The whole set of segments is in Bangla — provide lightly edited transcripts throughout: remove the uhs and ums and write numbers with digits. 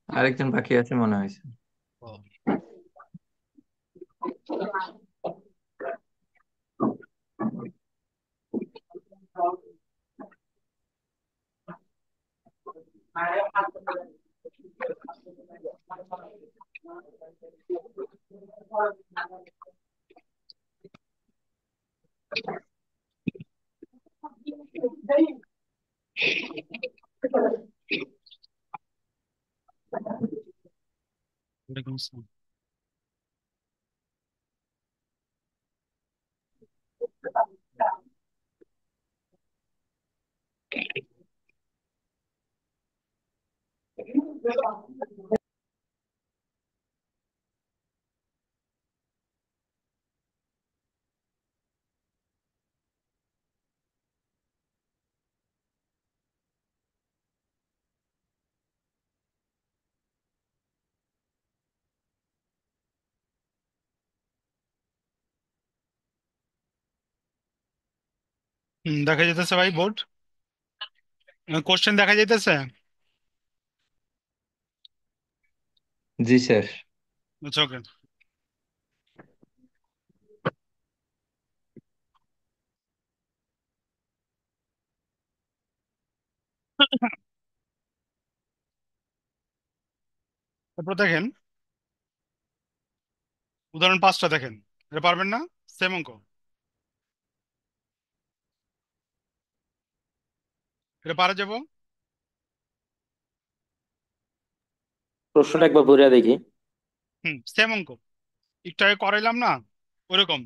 আরেকজন বাকি আছে মনে হয়েছে। ও, ওয়ালাইকুম আসসালাম। দেখা যাইতেছে ভাই বোর্ড, কোশ্চেন দেখা যাইতেছে। জি স্যার। আচ্ছা, ওকে। তারপর দেখেন উদাহরণ 5টা দেখেন, এটা পারবেন না? সেম অঙ্ক, এটা পারা যাবো। প্রশ্নটা একবার পড়ে দেখি। সেম অঙ্ক, একটু আগে করাইলাম না, ওরকম।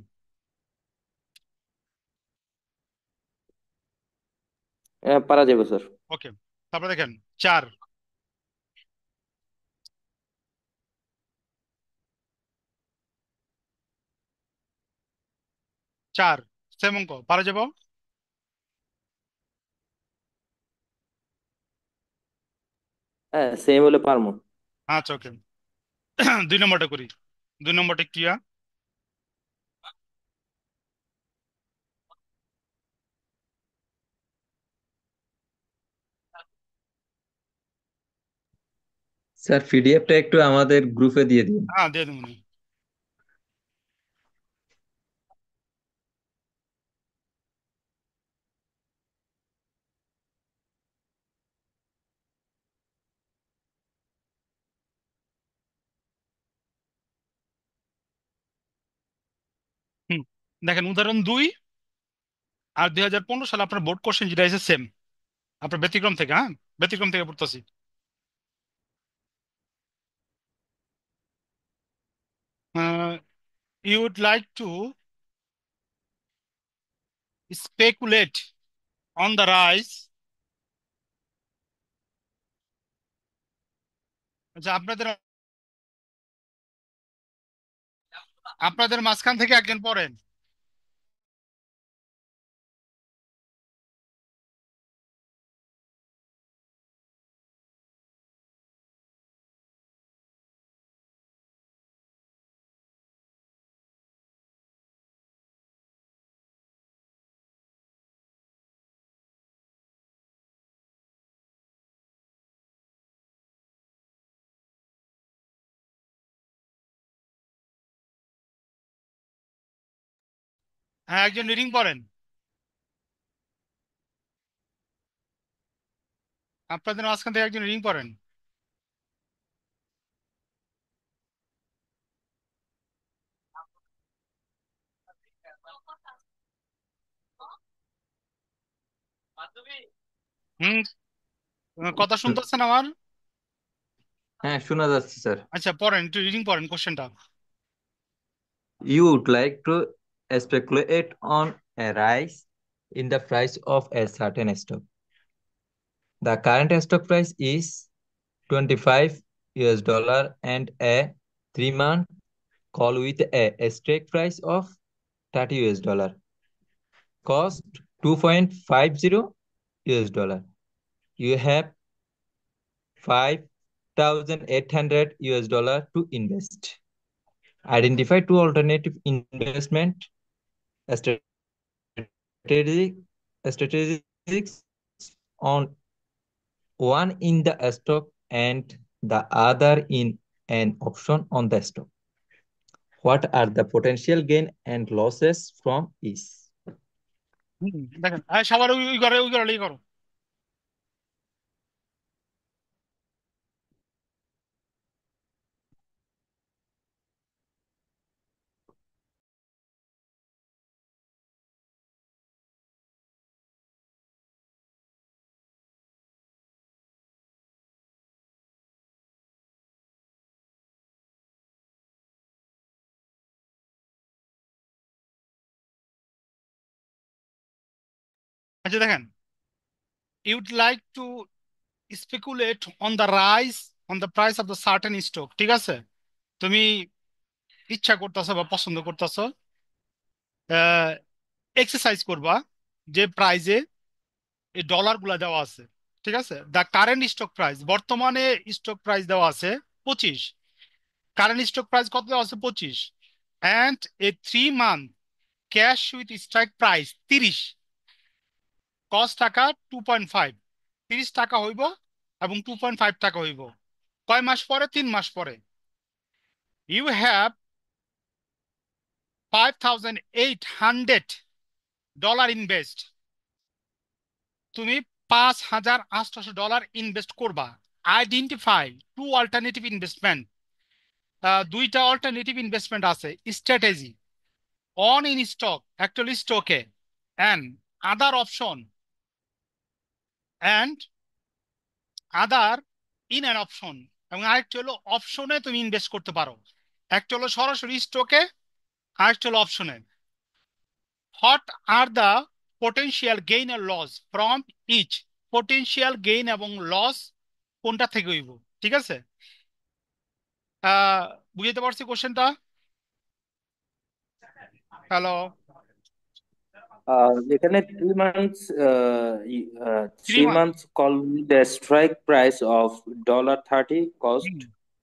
পারা যাবে স্যার। ওকে, তারপর দেখেন 4, 4 সেম অঙ্ক, পারা যাবো। হ্যাঁ, সেম হলে পারবো। আচ্ছা, ওকে। 2 নম্বরটা করি। 2 নম্বরটা কি? স্যার পিডিএফটা একটু আমাদের গ্রুপে দিয়ে দিন। হ্যাঁ, দিয়ে দেবো। হুম, দেখেন উদাহরণ 2 আর 2015 সালে আপনার বোর্ড কোশ্চেন যেটা এসে সেম। আপনার ব্যতিক্রম থেকে, হ্যাঁ, ব্যতিক্রম থেকে পড়তেছি। You would like to speculate on the rise. আচ্ছা, আপনাদের আপনাদের মাঝখান থেকে একজন পড়েন। হ্যাঁ, একজন রিডিং পড়েন। আপনাদের মাঝখান থেকে একজন রিডিং পড়েন। হুম, কথা শুনতেছেন আমার? হ্যাঁ শোনা যাচ্ছে স্যার। আচ্ছা, পড়েন, একটু রিডিং পড়েন কোশ্চেনটা। You would like to speculate on a rise in the price of a certain stock. The current stock price is 25 US dollar and a 3-month call with a strike price of 30 US dollar. Cost 2.50 US dollar. You have 5,800 US dollar to invest. Identify two alternative investment strategic strategies on one in the stock and the other in an option on the stock. What are the potential gain and losses from each? দেখেন সবার ওই করে ওই করে করো। আচ্ছা দেখেন, ইউড like to speculate on the rise on the price of the certain stock, ঠিক আছে? তুমি ইচ্ছা করতেছো বা পছন্দ করতেছো এক্সারসাইজ করবা যে প্রাইজে এই ডলার গুলা দেওয়া আছে, ঠিক আছে? দ্য কারেন্ট স্টক প্রাইস, বর্তমানে স্টক প্রাইস দেওয়া আছে 25। কারেন্ট স্টক প্রাইস কত দেওয়া আছে? 25। And a 3 month cash with strike price 30, cost টাকা 2.5, 30 টাকা হইব এবং 2.5 টাকা হইব। কয় মাস পরে? 3 মাস পরে। ইউ হ্যাভ $5,800 ইনভেস্ট, তুমি $5,800 ইনভেস্ট করবা। আইডেন্টিফাই টু অল্টারনেটিভ ইনভেস্টমেন্ট, দুইটা অল্টারনেটিভ ইনভেস্টমেন্ট আছে। Strategy on in stock, actually স্টকে, and other option, and other in an option, এবং আরেকটি হলো অপশনে তুমি ইনভেস্ট করতে পারো। একটা হলো সরাসরি স্টকে, আরেকটা হলো অপশনে। What are the potential gain or loss from each, potential gain এবং লস কোনটা থেকে হইব, ঠিক আছে? আহ বুঝতে পারছি কোশ্চেনটা? হ্যালো? যেখানে 3 months, three three month months call the strike price of $30, cost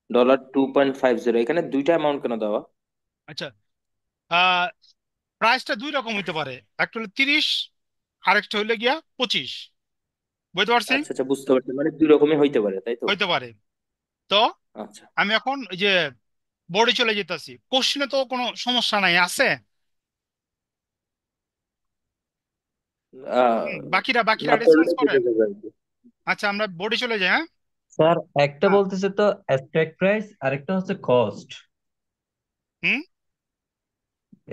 $2.50, এখানে দুইটা অ্যামাউন্ট কেন দেওয়া? আচ্ছা, প্রাইসটা দুই রকম হইতে পারে, একটা হলো 30, আরেকটা হইলে গিয়া 25। বুঝতে পারছি? আচ্ছা আচ্ছা, বুঝতে পারছি, মানে দুই রকমই হইতে পারে, তাই তো? হইতে পারে। তো আচ্ছা। আমি এখন ওই যে বোর্ডে চলে যেতেছি, কোশ্চেনে তো কোনো সমস্যা নাই আছে? আহ, বাকিরা বাকিরা না রেসপন্স পড়লে করেন। বুঝে যাবে আর কি। আচ্ছা আমরা বোর্ডে চলে যাই, হ্যাঁ? স্যার, একটা হ্যাঁ। বলতেছে তো স্ট্রাইক প্রাইস, আরেকটা হচ্ছে কস্ট। হুম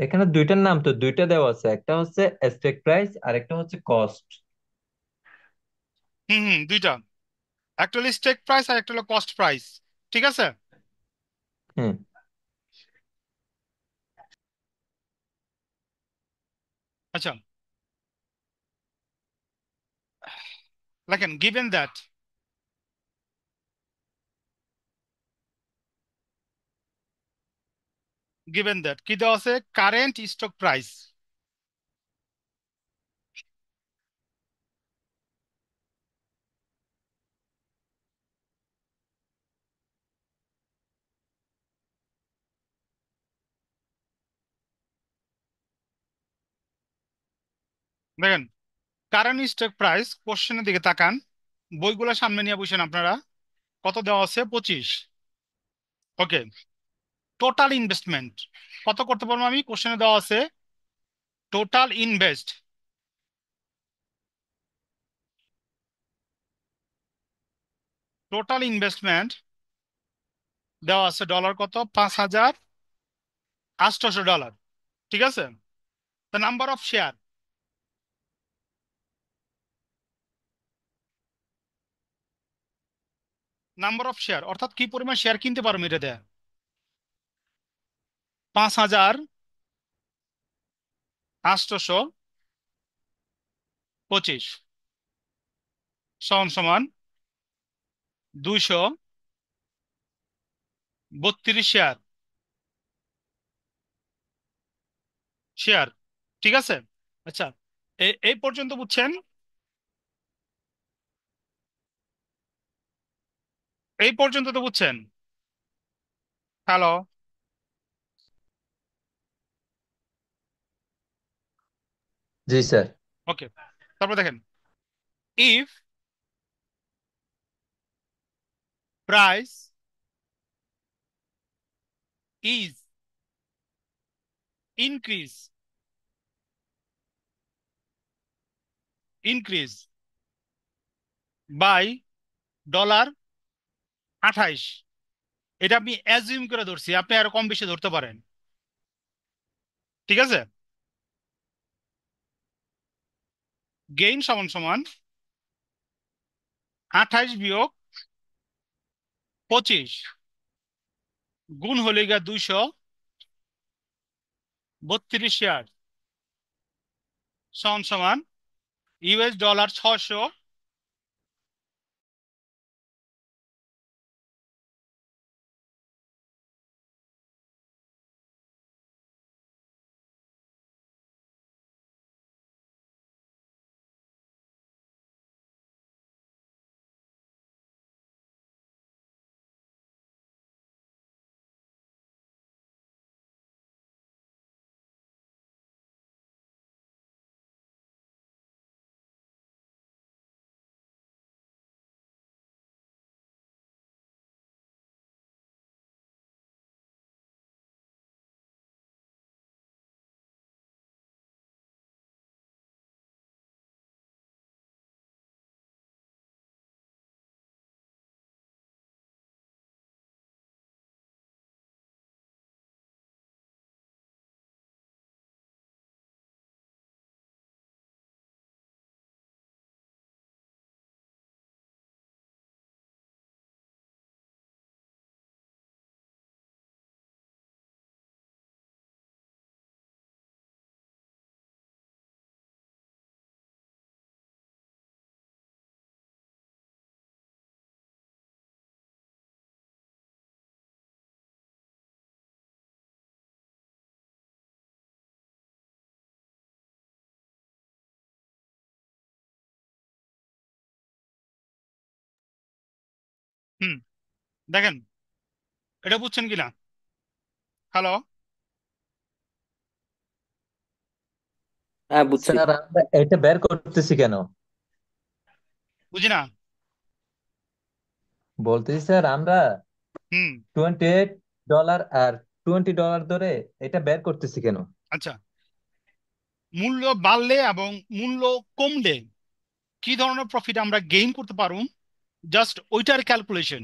এখানে দুইটার নাম তো দুইটা দেওয়া আছে, একটা হচ্ছে স্ট্রাইক প্রাইস, আরেকটা হচ্ছে কস্ট। হুম হুম দুইটা, একটা হলো স্টেক প্রাইস আর একটা হলো কস্ট প্রাইস, ঠিক আছে? হুম। আচ্ছা লেখেন গিভেন দ্যাট কি দেওয়া আছে? কারেন্ট স্টক প্রাইস, দেখেন কারেন্ট স্টক প্রাইস, কোশ্চেনের দিকে তাকান, বইগুলো সামনে নিয়ে বসেন আপনারা। কত দেওয়া আছে? 25। ওকে, টোটাল ইনভেস্টমেন্ট কত করতে পারবো আমি? কোশ্চেনে দেওয়া আছে টোটাল ইনভেস্ট, টোটাল ইনভেস্টমেন্ট দেওয়া আছে ডলার কত? $5,800, ঠিক আছে? The number of share, number of share অর্থাৎ কি পরিমাণ শেয়ার কিনতে পারো এটা দেয়। 5,825 সমান সমান 232 শেয়ার, শেয়ার, ঠিক আছে? আচ্ছা, এই পর্যন্ত বুঝছেন? এই পর্যন্ত তো বুঝছেন? হ্যালো? জি স্যার। ওকে, তারপর দেখেন, if price is increase increase by $28। এটা আমি অ্যাজিউম করে ধরছি, আপনি আরো কম বেশি ধরতে পারেন। ঠিক আছে, গেইন সমান সমান 28 বিয়োগ 25 গুণ হলে গিয়া 232 সমান সমান US$ 600। হুম, দেখেন, এটা বুঝছেন কিনা? হ্যালো, হ্যাঁ, বুঝছি। স্যার আমরা এটা বের করতেছি কেন? বুঝি না। বলতেছি স্যার আমরা হুম, $28 আর $20 ধরে এটা বের করতেছি কেন? আচ্ছা, মূল্য বাড়লে এবং মূল্য কমলে কি ধরনের প্রফিট আমরা গেইন করতে পারুম, জাস্ট ওইটার ক্যালকুলেশন।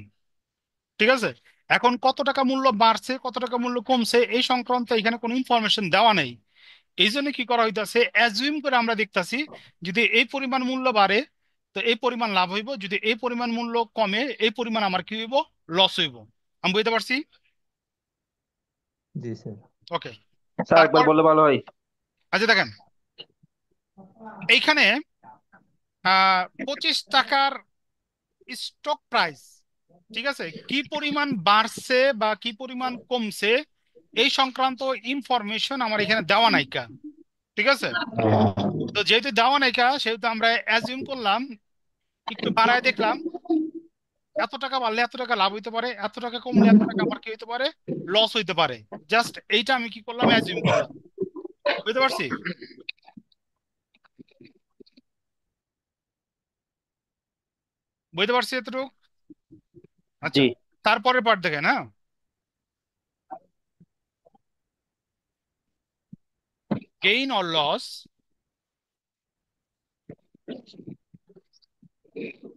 ঠিক আছে, এখন কত টাকা মূল্য বাড়ছে কত টাকা মূল্য কমছে এই সংক্রান্ত এখানে কোনো ইনফরমেশন দেওয়া নেই। এই জন্য কি করা হইতাছে, অ্যাজিউম করে আমরা দেখতাছি যদি এই পরিমাণ মূল্য বাড়ে তো এই পরিমাণ লাভ হইব, যদি এই পরিমাণ মূল্য কমে এই পরিমাণ আমার কি হইব, লস হইব। আমি বুঝতে পারছি। জি স্যার। ওকে, স্যার একবার তারপর বললে ভালো হয়। আচ্ছা দেখেন, এইখানে 25 টাকার স্টক প্রাইস, ঠিক আছে, কি পরিমাণ বাড়ছে বা কি পরিমাণ কমছে এই সংক্রান্ত ইনফরমেশন আমার এখানে দেওয়া নাইকা। ঠিক আছে, তো যেহেতু দেওয়া নাইকা সেহেতু আমরা অ্যাজিউম করলাম, একটু বাড়ায় দেখলাম এত টাকা বাড়লে এত টাকা লাভ হইতে পারে, এত টাকা কমলে এত টাকা আমার কি হইতে পারে, লস হইতে পারে। জাস্ট এইটা আমি কি করলাম, অ্যাজিউম করলাম। বুঝতে পারছি। বুঝতে পারছি এতটুকু। জি। আচ্ছা, তারপরের পার্ট দেখেন। হ্যাঁ, gain or loss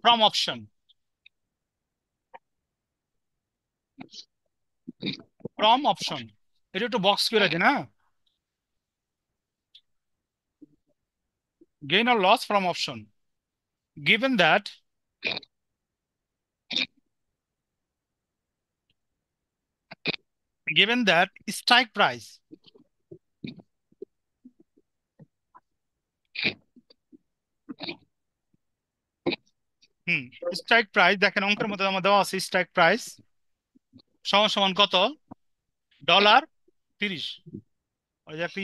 from option, from option, এটা একটু বক্স করে রাখেন। হ্যাঁ, gain or loss from option, given that strike price, hmm, strike price দেখেন অঙ্কের মধ্যে আমার দেওয়া আছে, স্ট্রাইক প্রাইস সমান সমান কত, $30। ওই যে একটা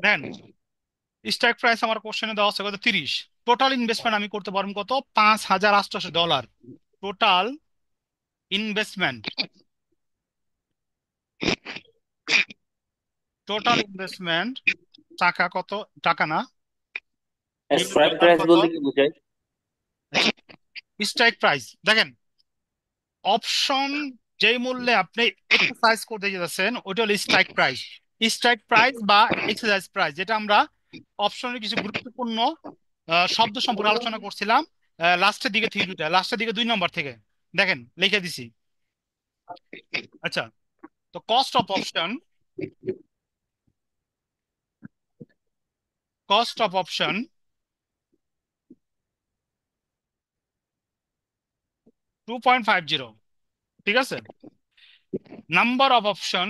দেন, স্ট্রাইক প্রাইস আমার কোশ্চেনে দেওয়া আছে কত, 30। টোটাল ইনভেস্টমেন্ট আমি করতে পারবো কত, $5,800। টোটাল ইনভেস্টমেন্ট টোটাল ইনভেস্টমেন্ট টাকা কত, টাকা না, ইউএস স্ট্রাইক ডলার প্রাইস কত। বলতে কি বোঝায়? আচ্ছা, স্ট্রাইক প্রাইস দেখেন, অপশন যেই মূল্যে আপনি এক্সারসাইজ করতে যেতেছেন ওটা হলো স্ট্রাইক প্রাইস। স্ট্রাইক প্রাইস বা এক্সারসাইজ প্রাইস, যেটা আমরা অপশনের কিছু গুরুত্বপূর্ণ শব্দ সম্পর্কে আলোচনা করছিলাম লাস্টের দিকে থিওরিটা, লাস্টের দিকে 2 নম্বর থেকে দেখেন লিখে দিছি। আচ্ছা, তো কস্ট অফ অপশন 2.50, ঠিক আছে। নাম্বার অফ অপশন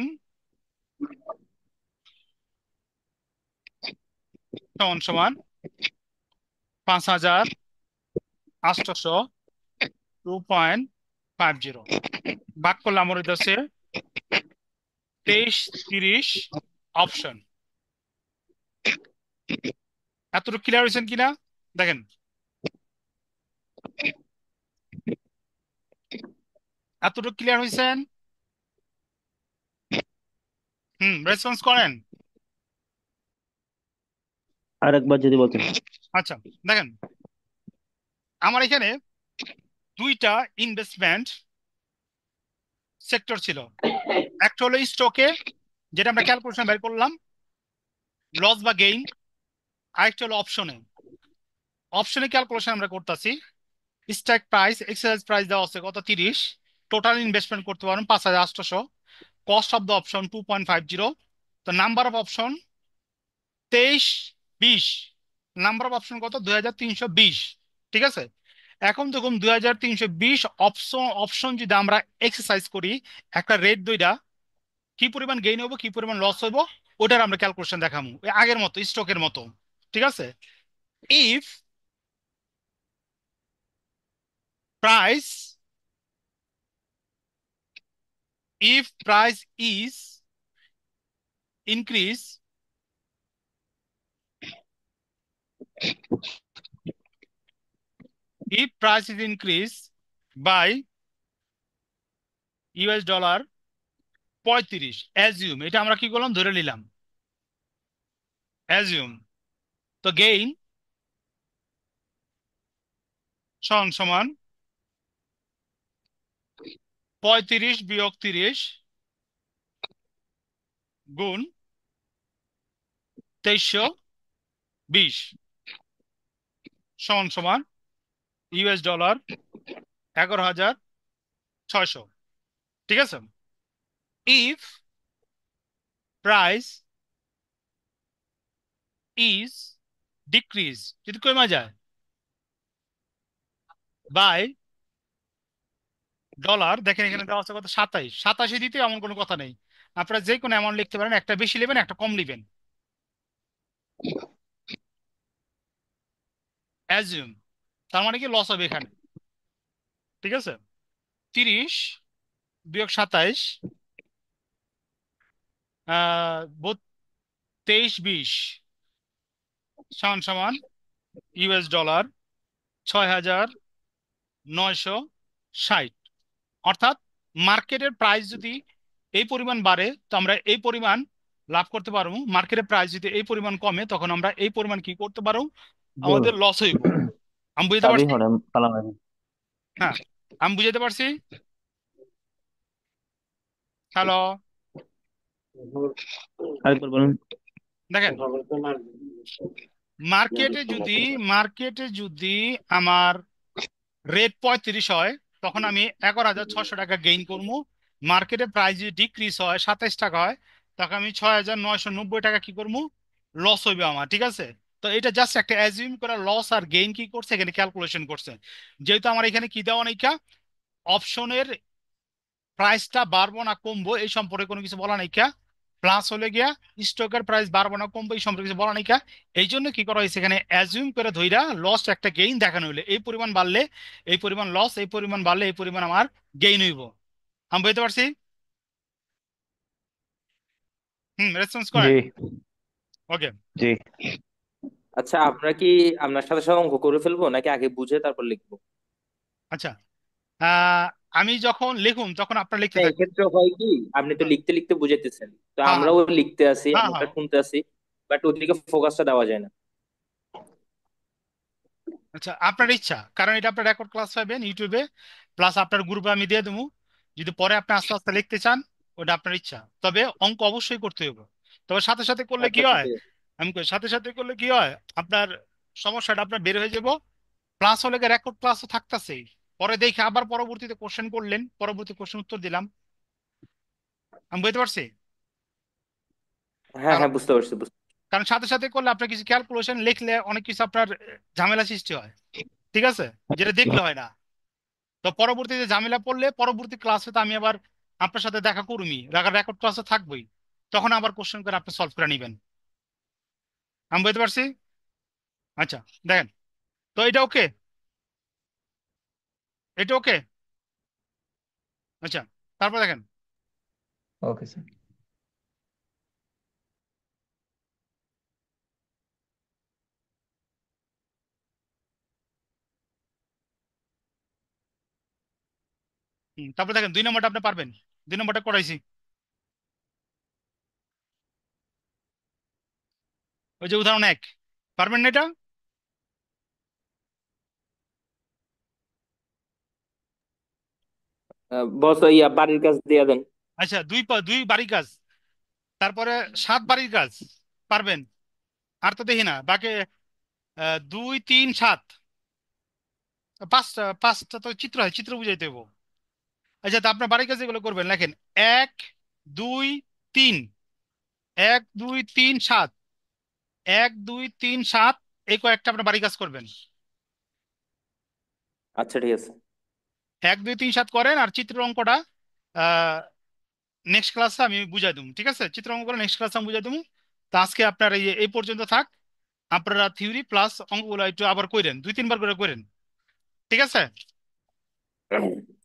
সমান সমান 5,800, 2.50 ভাগ করলে আমার হইতেছে 23-30 অপশন। এতটুকু ক্লিয়ার হয়েছেন কিনা দেখেন, এতটুকু ক্লিয়ার হয়েছেন? রেসপন্স করেন। আরেকবার যদি বলতেন। আচ্ছা, দেখেন আমার এখানে দুইটা ইনভেস্টমেন্ট সেক্টর ছিল। একটা হলো স্টকে, যেটা আমরা ক্যালকুলেশন বের করলাম লস বা গেইন। আরেকটা হলো অপশনে। অপশনে ক্যালকুলেশন আমরা করতেছি, স্ট্রাইক প্রাইস এক্সারসাইজ প্রাইস দেওয়া আছে কত 30, টোটাল ইনভেস্টমেন্ট করতে পারেন 5,800, কস্ট অফ দ্য অপশন 2.50, তো number of option 23-20, number of option কত 2,320, ঠিক আছে। এখন দেখুন 2,320 অপশন অপশন যদি আমরা এক্সারসাইজ করি, একটা রেট দুইটা, কি পরিমাণ গেইন হবো কি পরিমাণ লস হইব ওটার আমরা ক্যালকুলেশন দেখাবো ওই আগের মতো স্টকের মতো, ঠিক আছে। If price price is increase, if price is increased by $, 35, assume, এটা আমরা কি করলাম ধরে নিলাম অ্যাজিউম, তো গেইন সমান সমান 35 বিয়োগ 30 গুণ 2320 সমান সমান $, 11,600, ঠিক আছে। ইফ প্রাইস ইজ ডিক্রিজ, যদি কমে যায় বাই ডলার, দেখেন এখানে দেওয়া আছে কত 27, 27 দিতে এমন কোনো কথা নেই, আপনারা যে কোনো অ্যামাউন্ট লিখতে পারেন, একটা বেশি নেবেন একটা কম নেবেন। অ্যাজিউম তার মানে কি লস হবে এখানে, ঠিক আছে। 30 বিয়োগ 27 23-20 সমান সমান $, 6,960। অর্থাৎ মার্কেটের প্রাইস যদি এই পরিমাণ বাড়ে তো আমরা এই পরিমাণ লাভ করতে পারবো, মার্কেটের প্রাইস যদি এই পরিমাণ কমে তখন আমরা এই পরিমাণ কি করতে পারবো, বল। আমাদের লস হইব। আমি বুঝতে চাবি পারছি? হরে কালাম আছে। হ্যাঁ, আমি বুঝতে পারছি। হ্যালো, আরেকবার বলুন। দেখেন মার্কেটে যদি আমার রেট 35 হয় তখন আমি 11,600 টাকা গেইন করবো। মার্কেটে প্রাইস যদি ডিক্রিজ হয় 27 টাকা হয় তখন আমি 6,990 টাকা কি করবো, লস হইবে আমার, ঠিক আছে। তো এটা জাস্ট একটা অ্যাজিউম করা লস আর গেইন কি করছে এখানে ক্যালকুলেশন করছে। যেহেতু আমার এখানে কি দেওয়া নাই, অপশনের প্রাইসটা বাড়বো না কমবো এই সম্পর্কে কোনো কিছু বলা নাই, প্লাস হলে গিয়া স্টকের প্রাইস বাড়বো না কমবো এই সম্পর্কে কিছু বলা নাই, এই জন্য কি করা হয়েছে এখানে অ্যাজিউম করে ধইরা লস একটা গেইন দেখানো হইলে এই পরিমাণ বাড়লে এই পরিমাণ লস, এই পরিমাণ বাড়লে এই পরিমাণ আমার গেইন হইব। আমি বুঝতে পারছি? রেসপন্স জি করেন। ওকে, জি। আচ্ছা, আমরা কি আপনার সাথে সাথে অঙ্ক করে ফেলবো নাকি আগে বুঝে তারপর লিখবো? আচ্ছা, আমি যখন লিখুম তখন আপনারা লিখতে না, থাকবেন। এক্ষেত্রে হয় কি, আপনি তো হ্যাঁ লিখতে লিখতে বুঝাইতেছেন, তো হ্যাঁ হ্যাঁ আমরাও লিখতে আছি, হ্যাঁ আমরা হ্যাঁ। শুনতে আছি, বাট ওদিকে ফোকাসটা দেওয়া যায় না। আচ্ছা, আপনার ইচ্ছা, কারণ এটা আপনার রেকর্ড ক্লাস পাবেন ইউটিউবে, প্লাস আপনার গ্রুপে আমি দিয়ে দেবো। যদি পরে আপনি আস্তে আস্তে লিখতে চান, ওটা আপনার ইচ্ছা, তবে অঙ্ক অবশ্যই করতে হবে। তবে সাথে সাথে করলে আচ্ছা কি আচ্ছা, হয়, ঠিক আছে। আমি কই সাথে সাথে করলে কি হয়, আপনার সমস্যাটা আপনার বের হয়ে যাব। প্লাস হলে রেকর্ড ক্লাসও থাকতেছেই, পরে দেখে আবার পরবর্তীতে কোশ্চেন করলেন, পরবর্তী কোশ্চেন উত্তর দিলাম। আমি বুঝতে পারছি। হ্যাঁ কারণ হ্যাঁ, বুঝতে পারছি বুঝতে কারণ সাথে সাথে করলে আপনার কিছু ক্যালকুলেশন লিখলে অনেক কিছু আপনার ঝামেলা সৃষ্টি হয়, ঠিক আছে, যেটা দেখলে হয় না। তো পরবর্তীতে ঝামেলা পড়লে পরবর্তী ক্লাসে তো আমি আবার আপনার সাথে দেখা করবই, রেকর্ড ক্লাসে থাকবোই, তখন আবার কোশ্চেন করে আপনি সলভ করে নেবেন। আমি বুঝতে পারছি। আচ্ছা, দেখেন, তো এটা ওকে, এটা ওকে। আচ্ছা, তারপর দেখেন, ওকে স্যার। তারপর দেখেন 2 নম্বরটা আপনি পারবেন। 2 নম্বরটা করাইছি, ওই যে উদাহরণ 1, পারবেন না এটা? বস, ইয়া বাড়ির কাজ দিয়ে দেন। আচ্ছা, দুই বাড়ির কাজ, তারপরে 7 বাড়ির কাজ, পারবেন? আর তো দেখি না বাকি, 2 3 7, পাঁচটা পাঁচটা তো চিত্র হয়, চিত্র বুঝাইতে হইব। আচ্ছা, তো আপনার বাড়ির কাজ যেগুলো করবেন লেখেন, 1 2 3, 1 2 3 7, 1 2 3 7, এই কয়েকটা আপনার বাড়ির কাজ করবেন। আচ্ছা ঠিক আছে। 1 2 3 7 করেন, আর চিত্র অঙ্কটা নেক্সট ক্লাসে আমি বুঝাই দেবো, ঠিক আছে? চিত্র অঙ্ক করে নেক্সট ক্লাসে আমি বুঝাই দেবো। তো আজকে আপনার এই পর্যন্ত থাক। আপনারা থিওরি প্লাস অঙ্কগুলো একটু আবার করেন, 2 3 বার করে করেন, ঠিক আছে?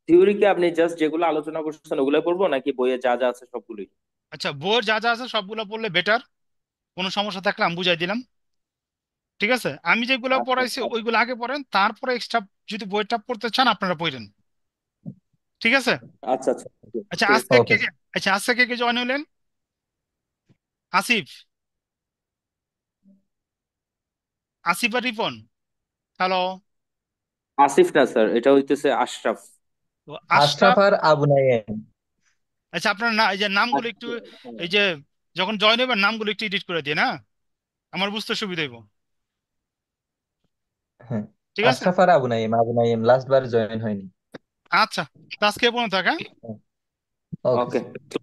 থিওরি কি আপনি জাস্ট যেগুলো আলোচনা করছেন ওগুলো পড়বো, নাকি বইয়ে যা যা আছে সবগুলোই? আচ্ছা, বইয়ের যা যা আছে সবগুলো পড়লে বেটার, কোনো সমস্যা থাকলে আমি বুঝাই দিলাম, ঠিক আছে? আমি যেগুলো আচ্ছা পড়াইছি আচ্ছা ওইগুলো আগে পড়েন, তারপরে এক্সট্রা যদি বইটা পড়তে চান আপনারা পড়েন, ঠিক আছে? আচ্ছা আচ্ছা, আচ্ছা, ঠিক আছে। আজকে কে ওকে কে, স্যার। আচ্ছা আজকে কে কে জয়েন হলেন? আসিফ, আসিফ আর রিপন, হ্যালো। আসিফ না স্যার, এটা হইতেছে আশরাফ। তো আশরাফ আশরাফ। আর আবু নাইম। আচ্ছা, আপনার না এই যে নামগুলো একটু, আচ্ছা, হ্যাঁ। এই যে যখন জয়েন হবেন নামগুলো একটু এডিট করে দিয়ে না, আমার বুঝতে সুবিধা হইব, হ্যাঁ, ঠিক আছে? আশরাফ আর আবু নাইম, আবু নাইম লাস্ট বার জয়েন হয়নি। আচ্ছা, তো আজকে এ পর্যন্ত থাক, হ্যাঁ? ওকে ওকে। স্যার।